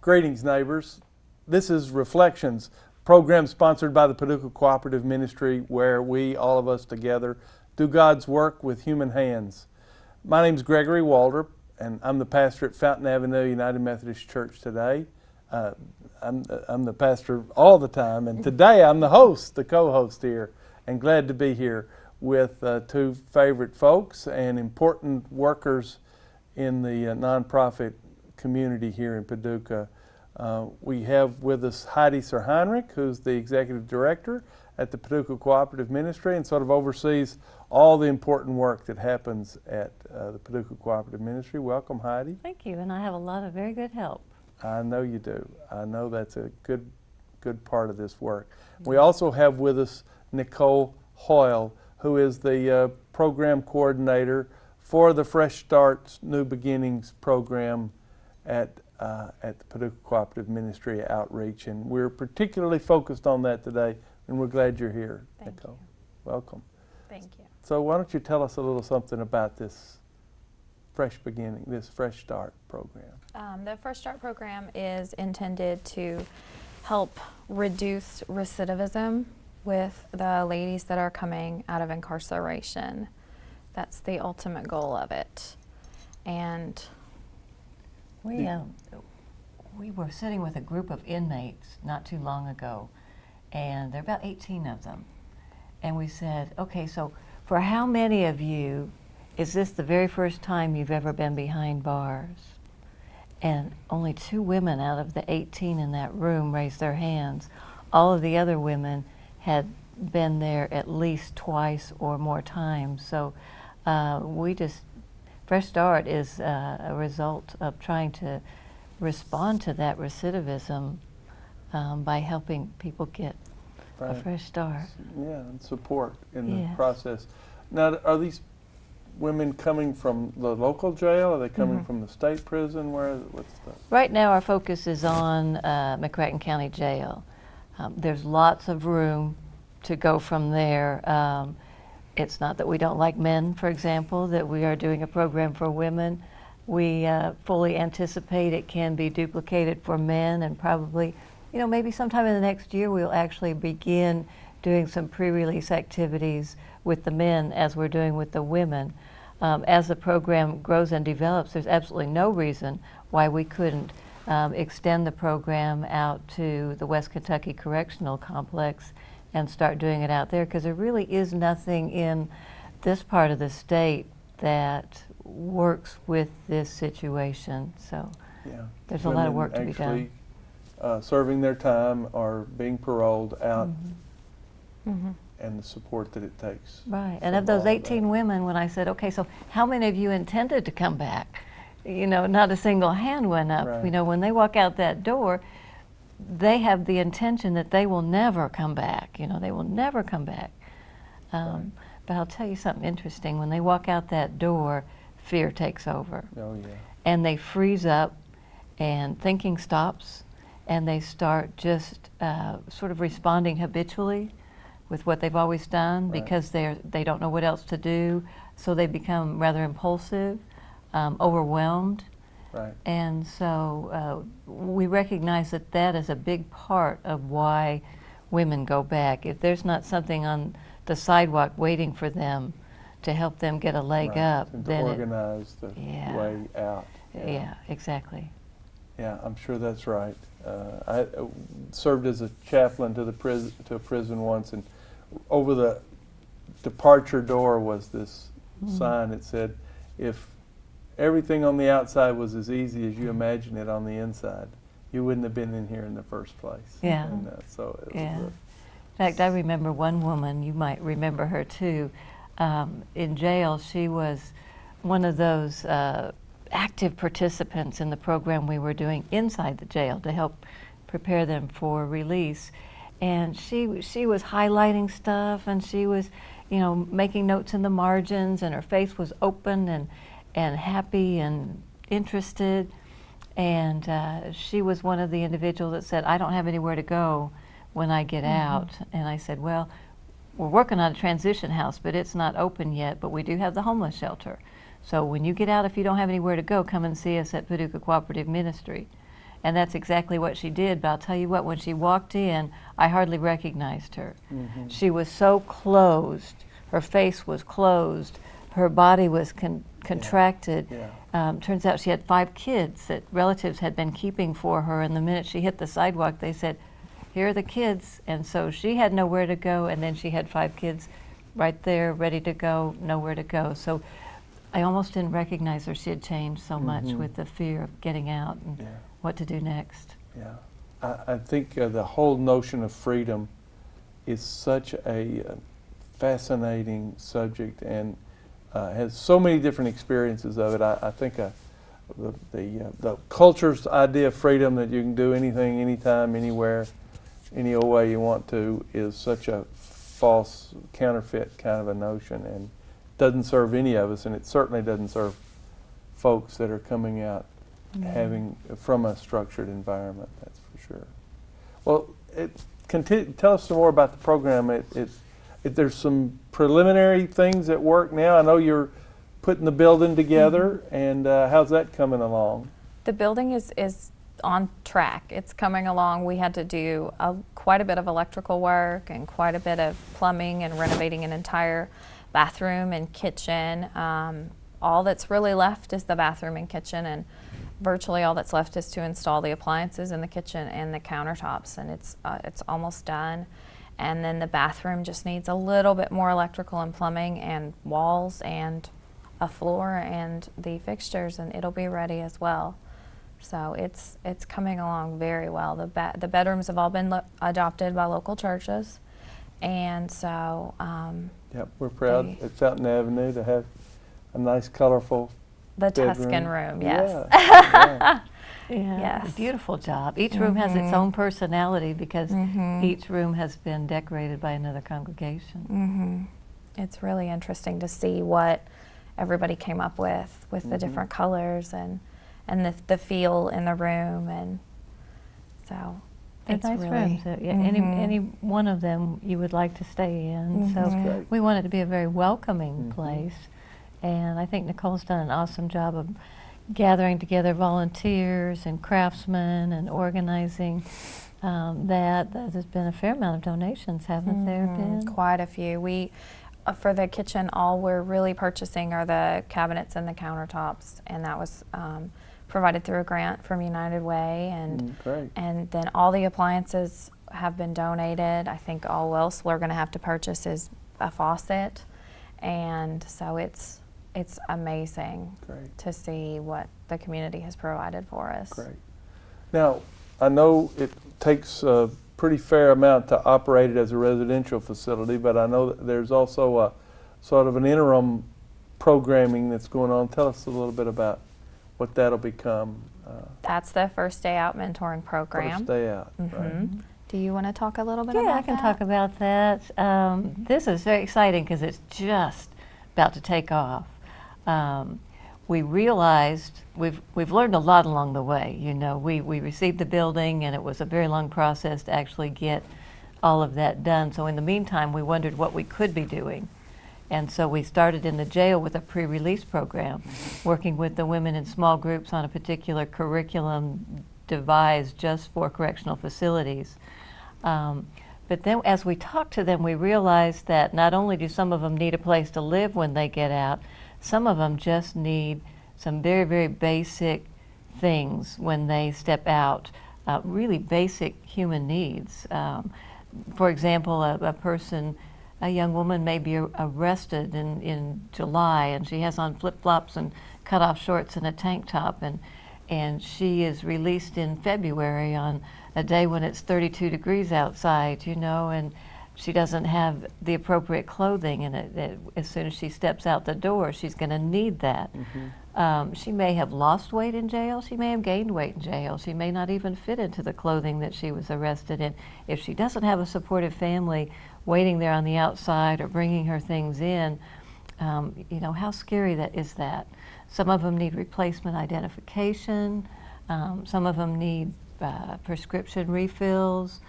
Greetings, neighbors. This is Reflections, program sponsored by the Paducah Cooperative Ministry, where we, all of us together, do God's work with human hands. My name is Gregory Waldrop, and I'm the pastor at Fountain Avenue United Methodist Church today. I'm the pastor all the time, and today I'm the host, the co-host here, and glad to be here with two favorite folks and important workers in the nonprofit community here in Paducah. We have with us Heidi Sir-Heinrich, who's the executive director at the Paducah Cooperative Ministry and sort of oversees all the important work that happens at the Paducah Cooperative Ministry. Welcome, Heidi. Thank you, and I have a lot of very good help. I know you do. I know that's a good part of this work. We also have with us Nicole Hoyle, who is the program coordinator for the Fresh Starts New Beginnings program at the Paducah Cooperative Ministry Outreach, and we're particularly focused on that today, and we're glad you're here, Nicole. Welcome. Thank you. So why don't you tell us a little something about this Fresh Beginning, this Fresh Start program? The Fresh Start program is intended to help reduce recidivism with the ladies that are coming out of incarceration. That's the ultimate goal of it. And we were sitting with a group of inmates not too long ago, and there are about 18 of them. And we said, okay, so for how many of you is this the very first time you've ever been behind bars? And only 2 women out of the 18 in that room raised their hands. All of the other women had been there at least twice or more times. So Fresh Start is a result of trying to respond to that recidivism by helping people get a fresh start. Yeah, and support in the process. Now, are these women coming from the local jail? Are they coming from the state prison? Right now our focus is on McCracken County Jail. There's lots of room to go from there. It's not that we don't like men, for example, that we are doing a program for women. We fully anticipate it can be duplicated for men, and probably, maybe sometime in the next year we'll actually begin doing some pre-release activities with the men as we're doing with the women. As the program grows and develops, there's absolutely no reason why we couldn't extend the program out to the West Kentucky Correctional Complex and start doing it out there, because there really is nothing in this part of the state that works with this situation. So there's a lot of work to be done. Serving their time or being paroled out, and the support that it takes. Right, and of those 18 women, when I said, okay, so how many of you intended to come back? Not a single hand went up. Right. When they walk out that door, they have the intention that they will never come back. They will never come back. But I'll tell you something interesting. When they walk out that door, fear takes over. Oh, yeah. And they freeze up, and thinking stops, and they start just sort of responding habitually with what they've always done, because they don't know what else to do, so they become rather impulsive, overwhelmed. Right. And so we recognize that that is a big part of why women go back. If there's not something on the sidewalk waiting for them to help them get a leg up, and then to organize the way out. Yeah, exactly. Yeah, I'm sure that's right. I served as a chaplain to a prison once, and over the departure door was this sign that said, "If everything on the outside was as easy as you imagine it on the inside, you wouldn't have been in here in the first place." Yeah. And, so it was In fact, I remember one woman, you might remember her too, in jail. She was one of those active participants in the program we were doing inside the jail to help prepare them for release. And she was highlighting stuff, and she was, making notes in the margins, and her face was open and happy and interested. And she was one of the individuals that said, "I don't have anywhere to go when I get out." And I said, "Well, we're working on a transition house, but it's not open yet, but we do have the homeless shelter. So when you get out, if you don't have anywhere to go, come and see us at Paducah Cooperative Ministry." And that's exactly what she did. But I'll tell you what, when she walked in, I hardly recognized her. She was so closed. Her face was closed. Her body was contracted. Turns out she had 5 kids that relatives had been keeping for her, and the minute she hit the sidewalk, they said, "Here are the kids." And so she had nowhere to go, and then she had 5 kids right there, ready to go, nowhere to go. So I almost didn't recognize her. She had changed so much with the fear of getting out and what to do next. Yeah, I think the whole notion of freedom is such a fascinating subject, and has so many different experiences of it. I think the culture's idea of freedom, that you can do anything, anytime, anywhere, any old way you want to, is such a false, counterfeit kind of a notion, and doesn't serve any of us, and it certainly doesn't serve folks that are coming out having from a structured environment. That's for sure. Well, tell us some more about the program. There's some preliminary things at work now. I know you're putting the building together, and how's that coming along? The building is on track. It's coming along. We had to do quite a bit of electrical work and quite a bit of plumbing and renovating an entire bathroom and kitchen. All that's really left is the bathroom and kitchen, and virtually all that's left is to install the appliances in the kitchen and the countertops, and it's almost done. And then the bathroom just needs a little bit more electrical and plumbing and walls and a floor and the fixtures, and it'll be ready as well. So it's coming along very well. The bedrooms have all been adopted by local churches, and so yep, we're proud at Fountain Avenue to have a nice, colorful bedroom. Tuscan room, yes. Yeah. Yes. Beautiful job. Each room has its own personality because each room has been decorated by another congregation. It's really interesting to see what everybody came up with the different colors and the feel in the room, and so They're it's nice really rooms. Yeah, any one of them you would like to stay in. So we want it to be a very welcoming place, and I think Nicole's done an awesome job of gathering together volunteers and craftsmen and organizing that. There's been a fair amount of donations, haven't there been? Quite a few. We, for the kitchen, all we're really purchasing are the cabinets and the countertops, and that was provided through a grant from United Way, and and then all the appliances have been donated. I think all else we're going to have to purchase is a faucet, and so it's amazing to see what the community has provided for us. Great. Now, I know it takes a pretty fair amount to operate it as a residential facility, but I know that there's also a sort of an interim programming that's going on. Tell us a little bit about what that'll become. That's the First Day Out mentoring program. First Day Out, right. Do you want to talk a little bit about that? Yeah, I can talk about that. This is very exciting because it's just about to take off. We realized we've learned a lot along the way. You know, we received the building, and it was a very long process to actually get all of that done. So in the meantime, we wondered what we could be doing. And so we started in the jail with a pre-release program, working with the women in small groups on a particular curriculum devised just for correctional facilities. But then as we talked to them, we realized that not only do some of them need a place to live when they get out, some of them just need some very, very basic things when they step out, really basic human needs. For example, a young woman may be arrested in July, and she has on flip-flops and cut-off shorts and a tank top, and she is released in February on a day when it's 32 degrees outside, you know, and she doesn't have the appropriate clothing, and as soon as she steps out the door, she's going to need that. She may have lost weight in jail. She may have gained weight in jail. She may not even fit into the clothing that she was arrested in. If she doesn't have a supportive family waiting there on the outside or bringing her things in, you know, how scary is that? Some of them need replacement identification. Some of them need prescription refills.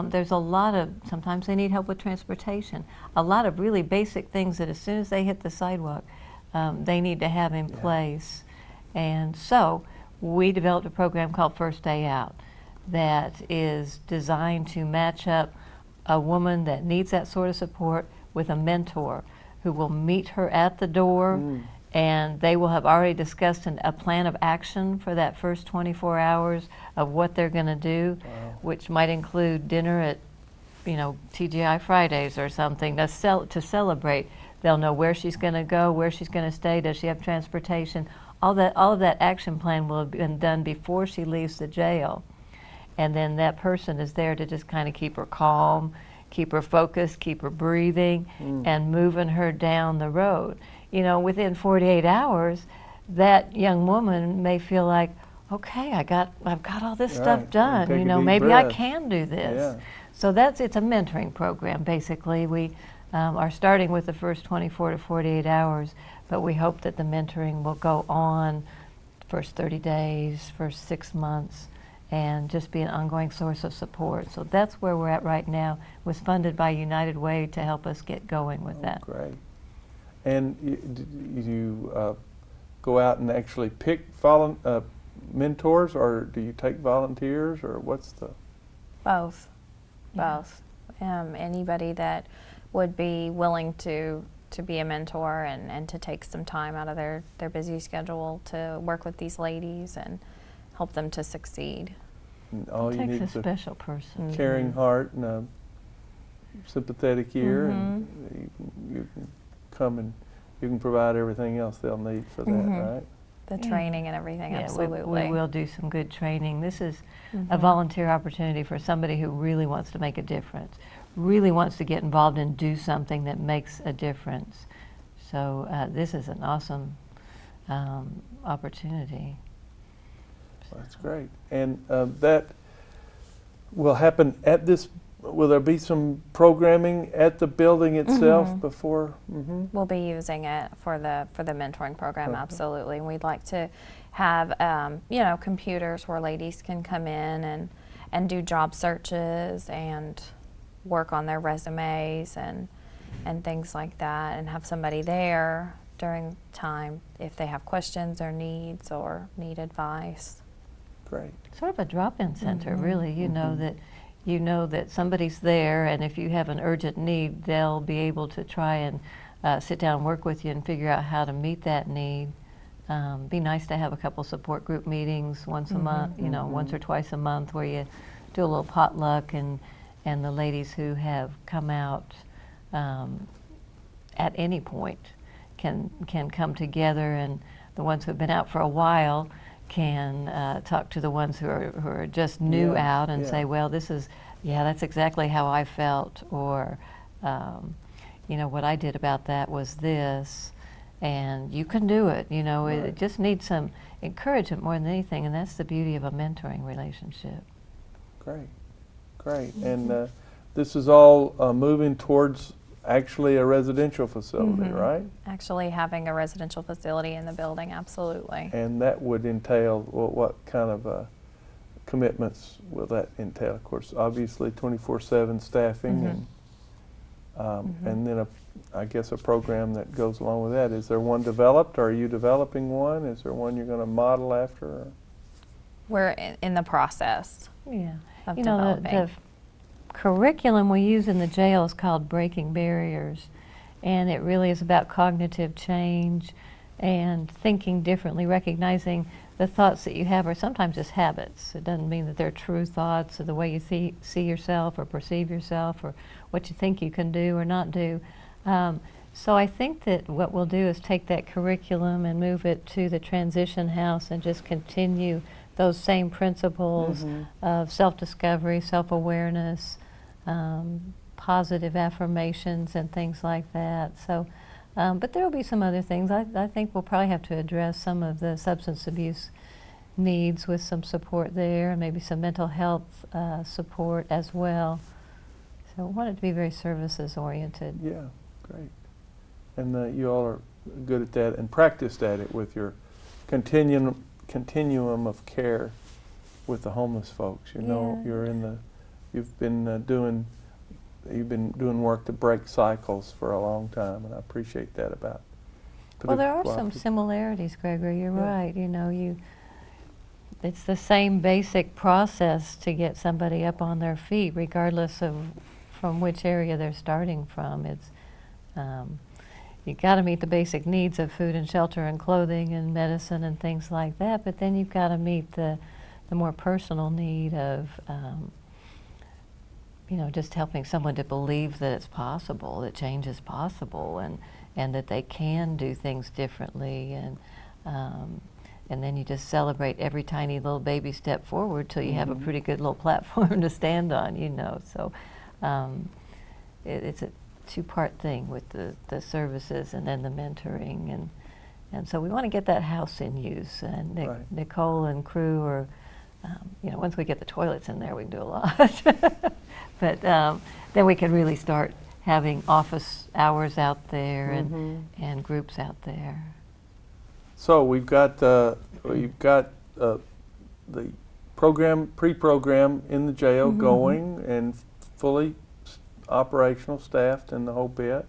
There's a lot of, sometimes they need help with transportation, a lot of really basic things that as soon as they hit the sidewalk, they need to have in place. And so we developed a program called First Day Out that is designed to match up a woman that needs that sort of support with a mentor who will meet her at the door, and they will have already discussed a plan of action for that first 24 hours of what they're going to do, which might include dinner at, TGI Fridays or something to celebrate. They'll know where she's going to go, where she's going to stay, does she have transportation. All of that action plan will have been done before she leaves the jail. And then that person is there to just kind of keep her calm, keep her focused, keep her breathing, and moving her down the road. Within 48 hours, that young woman may feel like, okay, I've got all this stuff done. Take a deep Maybe I breath. can do this. Yeah. So it's a mentoring program. Basically, we are starting with the first 24 to 48 hours, but we hope that the mentoring will go on first 30 days, first 6 months, and just be an ongoing source of support. So that's where we're at right now. It was funded by United Way to help us get going with that. Great. And you go out and actually pick mentors, or do you take volunteers, or what's the? Both. Yeah. Both. Anybody that would be willing to be a mentor and to take some time out of their busy schedule to work with these ladies and help them to succeed. And all It you takes need a is a special person. caring heart and a sympathetic ear, and you can come and you can provide everything else they'll need for that, right? The training and everything, Yeah, absolutely. we will do some good training. This is a volunteer opportunity for somebody who really wants to make a difference, really wants to get involved and do something that makes a difference. So this is an awesome opportunity. Well, that's great. And that will happen at this, will there be some programming at the building itself before? We'll be using it for the mentoring program, absolutely. And we'd like to have computers where ladies can come in and do job searches and work on their resumes and things like that, and have somebody there during time if they have questions or needs or need advice. Great. Sort of a drop-in center, really. You know that somebody's there, and if you have an urgent need, they'll be able to try and sit down and work with you and figure out how to meet that need. Be nice to have a couple support group meetings once a month, once or twice a month, where you do a little potluck, and the ladies who have come out at any point can come together, and the ones who have been out for a while can talk to the ones who are just new out and say, well, that's exactly how I felt, or what I did about that was this, and you can do it. It just needs some encouragement more than anything, and that's the beauty of a mentoring relationship. Great. And this is all moving towards actually a residential facility, right? Actually having a residential facility in the building, absolutely. And that would entail, what kind of commitments will that entail? Of course, obviously 24/7 staffing, and then I guess a program that goes along with that. Is there one developed, or are you developing one? Is there one you're going to model after? Or? We're in the process of developing. The curriculum we use in the jail is called Breaking Barriers, and it really is about cognitive change and thinking differently, recognizing the thoughts that you have are sometimes just habits. It doesn't mean that they're true thoughts, or the way you see yourself or perceive yourself, or what you think you can do or not do. So I think that what we'll do is take that curriculum and move it to the transition house and just continue those same principles of self-discovery, self-awareness, positive affirmations and things like that. So, but there will be some other things. I think we'll probably have to address some of the substance abuse needs with some support there, and maybe some mental health support as well. So we want it to be very services oriented. Yeah, great. And you all are good at that and practiced at it with your continuum of care with the homeless folks. You've been doing work to break cycles for a long time, and I appreciate that about. Well, there are some similarities, Gregory. You're right. it's the same basic process to get somebody up on their feet, regardless of from which area they're starting from. It's you got to meet the basic needs of food and shelter and clothing and medicine and things like that, but then you've got to meet the more personal need of just helping someone to believe that it's possible, that change is possible, and that they can do things differently, and then you just celebrate every tiny little baby step forward till you have a pretty good little platform to stand on, So it's a two-part thing with the services and then the mentoring, and so we want to get that house in use. And Right. Nicole and crew are, once we get the toilets in there, we can do a lot. But then we can really start having office hours out there and groups out there. So we've got the pre-program in the jail going and fully operational, staffed, and the whole bit.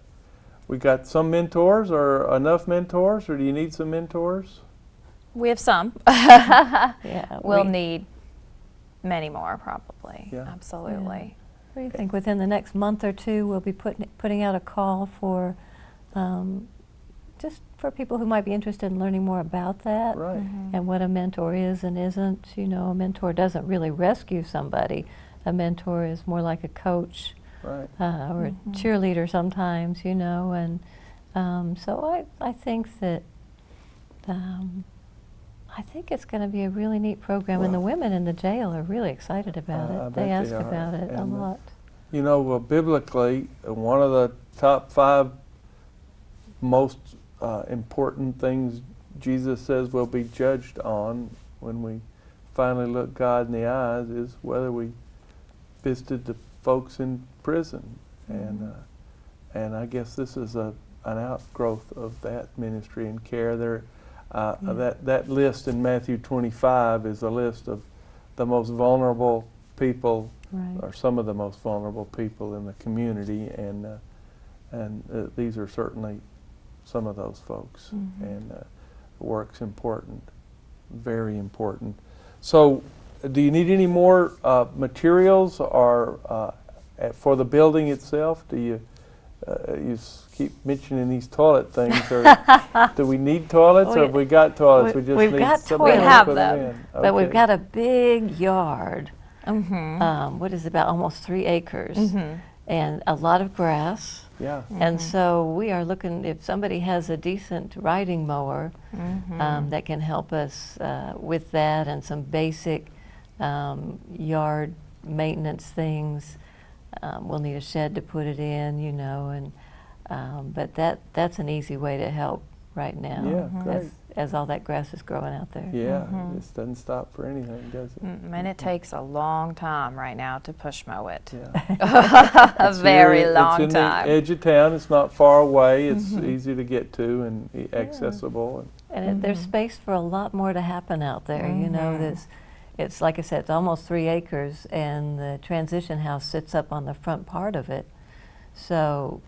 We got some mentors, or enough mentors, or do you need some mentors? We have some. Yeah, We'll need many more, probably. Yeah. Absolutely. What do you think? Within the next month or two, we'll be putting out a call for just for people who might be interested in learning more about that, Right. and what a mentor is and isn't. A mentor doesn't really rescue somebody. A mentor is more like a coach, Right. or a cheerleader sometimes, and so I think that I think it's going to be a really neat program, and the women in the jail are really excited about I it. bet They they ask are. about it a And, lot. Biblically, one of the top 5 most important things Jesus says we'll be judged on when we finally look God in the eyes is whether we visited the folks in prison. And I guess this is an outgrowth of that ministry and care. That list in Matthew 25 is a list of the most vulnerable people, Right. or some of the most vulnerable people in the community, and these are certainly some of those folks. And work's important, very important. So, do you need any more materials or for the building itself? Do you keep mentioning these toilet things? Or do we need toilets, or have we got toilets? We just we've need got somebody toilets. to We have put them. in. But we've Okay. got a big yard. Mm-hmm. What is it, about almost 3 acres, and a lot of grass. Yeah. And so we are looking, if somebody has a decent riding mower that can help us with that, and some basic yard maintenance things. We'll need a shed to put it in, but that's an easy way to help right now, Yeah, great. as all that grass is growing out there. Yeah, it just doesn't stop for anything, does it? And it takes a long time right now to push mow it. Yeah. A very long It's in time. the edge of town. It's not far away. It's easy to get to and accessible. And there's space for a lot more to happen out there. It's like I said, it's almost 3 acres, and the transition house sits up on the front part of it. So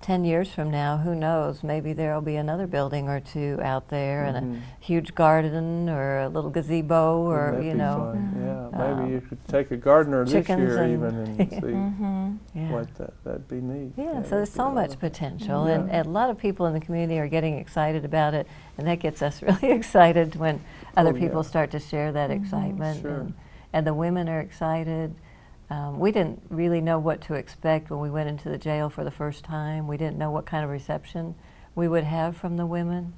10 years from now, who knows, maybe there'll be another building or 2 out there, and a huge garden or a little gazebo, or Wouldn't that be fun? Yeah, maybe you could take a gardener this chickens year and- even and see Yeah. what that'd be neat. Yeah, That so there's would be so a lot much of- potential, Yeah. and a lot of people in the community are getting excited about it, and that gets us really excited when other Oh, yeah. people start to share that excitement, Sure. and the women are excited. We didn't really know what to expect when we went into the jail for the first time. We didn't know what kind of reception we would have from the women,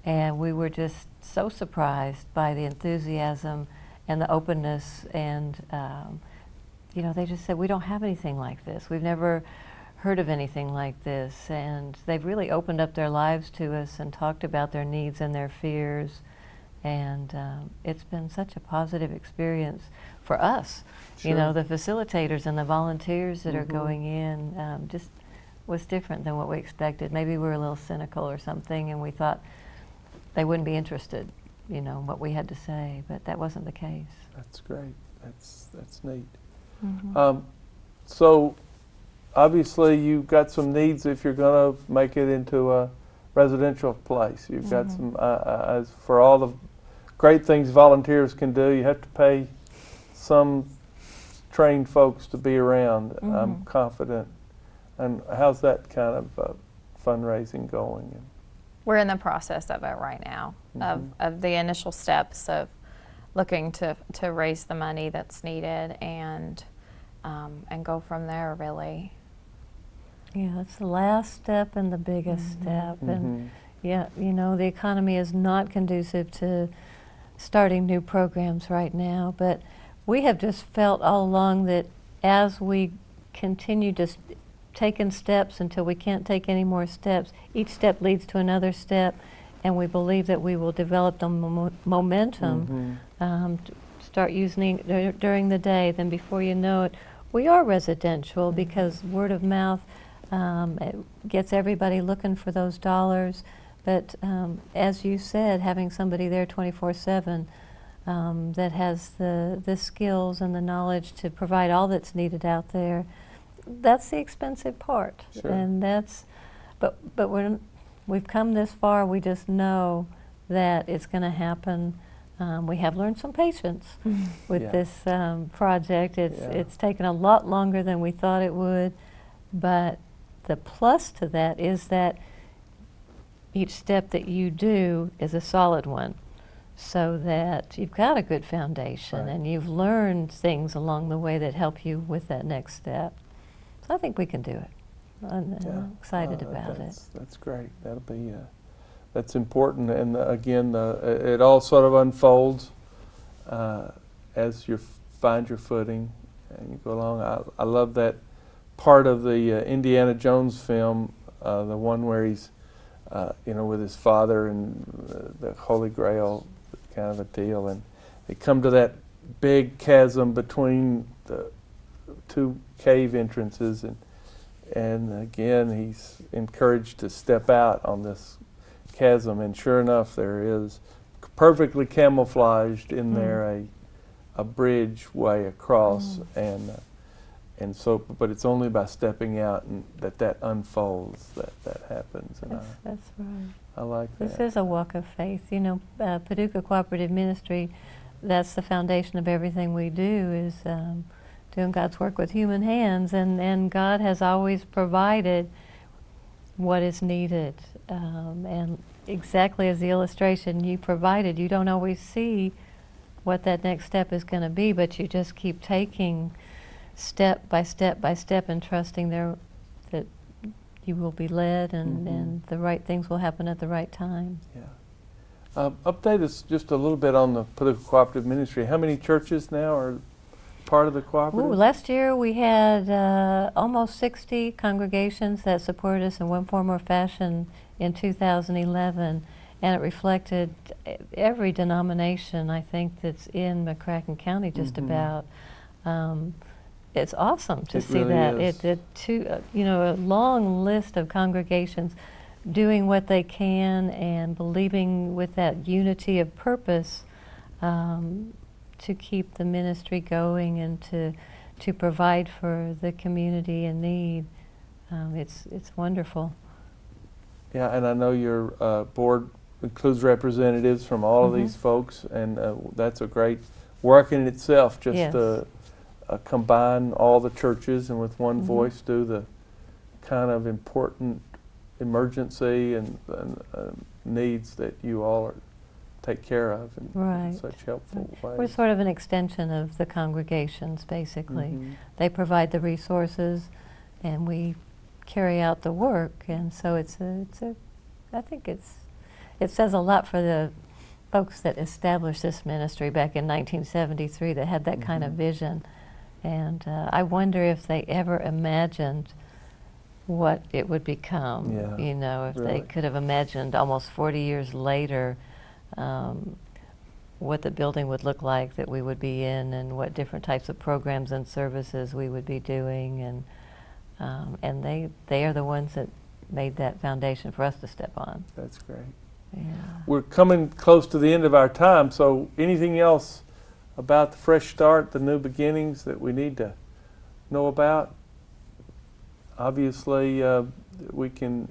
and we were just so surprised by the enthusiasm and the openness, and they just said, we don't have anything like this. We've never heard of anything like this, and they've really opened up their lives to us and talked about their needs and their fears, and it's been such a positive experience for us. Sure. The facilitators and the volunteers that are going in just was different than what we expected. Maybe we were a little cynical or something, and we thought they wouldn't be interested, what we had to say, but that wasn't the case. That's great. That's neat. So obviously you've got some needs if you're going to make it into a residential place. You've got some, as for all the great things volunteers can do. You have to pay some trained folks to be around. I'm confident. And how's that kind of fundraising going? We're in the process of it right now, of the initial steps of looking to raise the money that's needed and go from there, really. Yeah, it's the last step and the biggest step. And yeah, you know, the economy is not conducive to starting new programs right now, but we have just felt all along that as we continue to taking steps until we can't take any more steps, each step leads to another step, and we believe that we will develop the momentum to start using it during the day. Then before you know it, we are residential because word of mouth it gets everybody looking for those dollars. But as you said, having somebody there 24/7 that has the skills and the knowledge to provide all that's needed out there, that's the expensive part. Sure. And that's, but we've come this far. We just know that it's going to happen. We have learned some patience with this project. It's taken a lot longer than we thought it would, but the plus to that is that each step that you do is a solid one, so that you've got a good foundation and you've learned things along the way that help you with that next step. So I think we can do it. I'm excited about it. That's great. That'll be that's important. And again, it all sort of unfolds as you find your footing and you go along. I love that part of the Indiana Jones film, the one where he's with his father and the Holy Grail kind of a deal, and they come to that big chasm between the two cave entrances, and again he's encouraged to step out on this chasm, and sure enough there is perfectly camouflaged in there a bridge way across, and so, but it's only by stepping out and that unfolds, that happens. And that's right. I like that. This is a walk of faith. You know, Paducah Cooperative Ministry, that's the foundation of everything we do, is doing God's work with human hands, and God has always provided what is needed. And exactly as the illustration you provided, you don't always see what that next step is going to be, but you just keep taking step by step by step and trusting that you will be led and the right things will happen at the right time. Yeah. Update us just a little bit on the Paducah Cooperative Ministry. How many churches now are part of the cooperative? Last year we had almost 60 congregations that supported us in one form or fashion in 2011, and it reflected every denomination, I think, that's in McCracken County just about. It's awesome to see really that. A long list of congregations doing what they can and believing with that unity of purpose to keep the ministry going and to provide for the community in need. It's wonderful. Yeah, and I know your board includes representatives from all of these folks, and that's a great work in itself, just to combine all the churches and with one voice do the kind of important emergency and needs that you all take care of in such helpful ways. We're sort of an extension of the congregations, basically. They provide the resources and we carry out the work, and so I think it says a lot for the folks that established this ministry back in 1973 that had that kind of vision. And I wonder if they ever imagined what it would become. You know, if they could have imagined almost 40 years later what the building would look like that we would be in, and what different types of programs and services we would be doing. And they are the ones that made that foundation for us to step on. That's great. Yeah. We're coming close to the end of our time, so anything else about the Fresh Start, the new beginnings that we need to know about? obviously,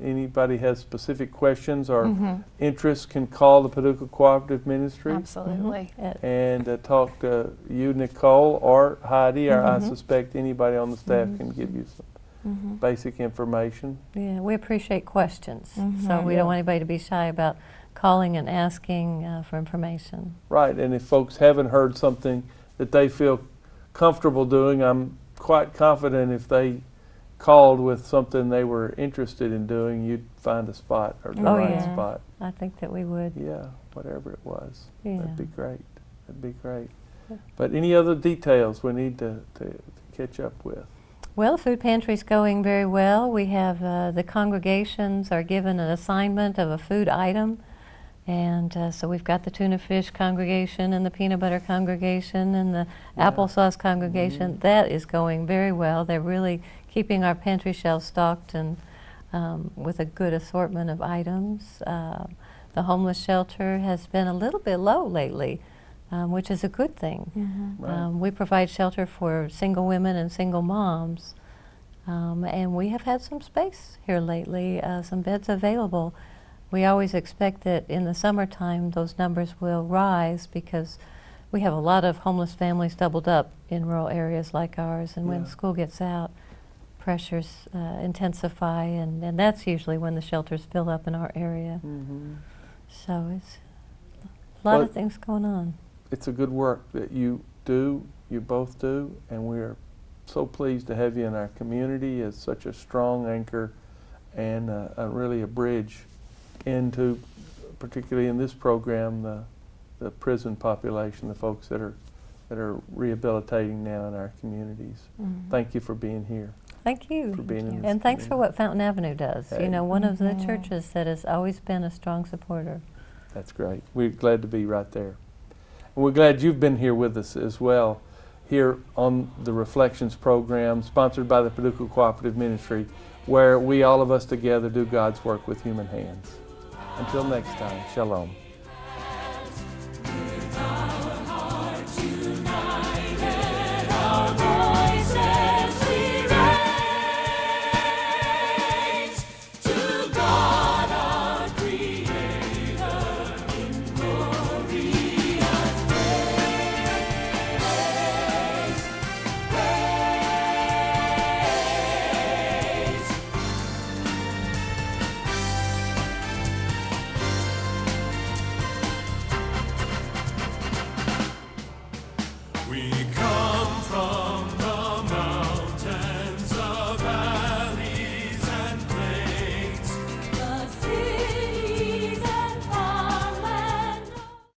anybody has specific questions or interests can call the Paducah Cooperative Ministry Absolutely. and talk to you, Nicole, or Heidi, or I suspect anybody on the staff can give you some basic information. Yeah, we appreciate questions, so we don't want anybody to be shy about calling and asking for information. Right, and if folks haven't heard something that they feel comfortable doing, I'm quite confident if they called with something they were interested in doing, you'd find a spot or the right spot. I think that we would. Yeah, whatever it was. Yeah. That'd be great. That'd be great. But any other details we need to catch up with? Well, the food pantry's going very well. We have the congregations are given an assignment of a food item, and so we've got the tuna fish congregation and the peanut butter congregation and the applesauce congregation. That is going very well. They're really keeping our pantry shelves stocked and with a good assortment of items. The homeless shelter has been a little bit low lately, which is a good thing. Right. We provide shelter for single women and single moms, and we have had some space here lately, some beds available. We always expect that in the summertime those numbers will rise because we have a lot of homeless families doubled up in rural areas like ours, and when school gets out, pressures intensify, and that's usually when the shelters fill up in our area. So it's a lot of things going on. It's a good work that you do, you both do, and we're so pleased to have you in our community as such a strong anchor and really a bridge into, particularly in this program, the prison population, the folks that are rehabilitating now in our communities. Thank you for being here. Thank you. For being in this and thanks for community. what Fountain Avenue does. Hey. You know, one of the churches that has always been a strong supporter. That's great. We're glad to be right there. And we're glad you've been here with us as well, here on the Reflections program, sponsored by the Paducah Cooperative Ministry, where we, all of us together, do God's work with human hands. Until next time, shalom.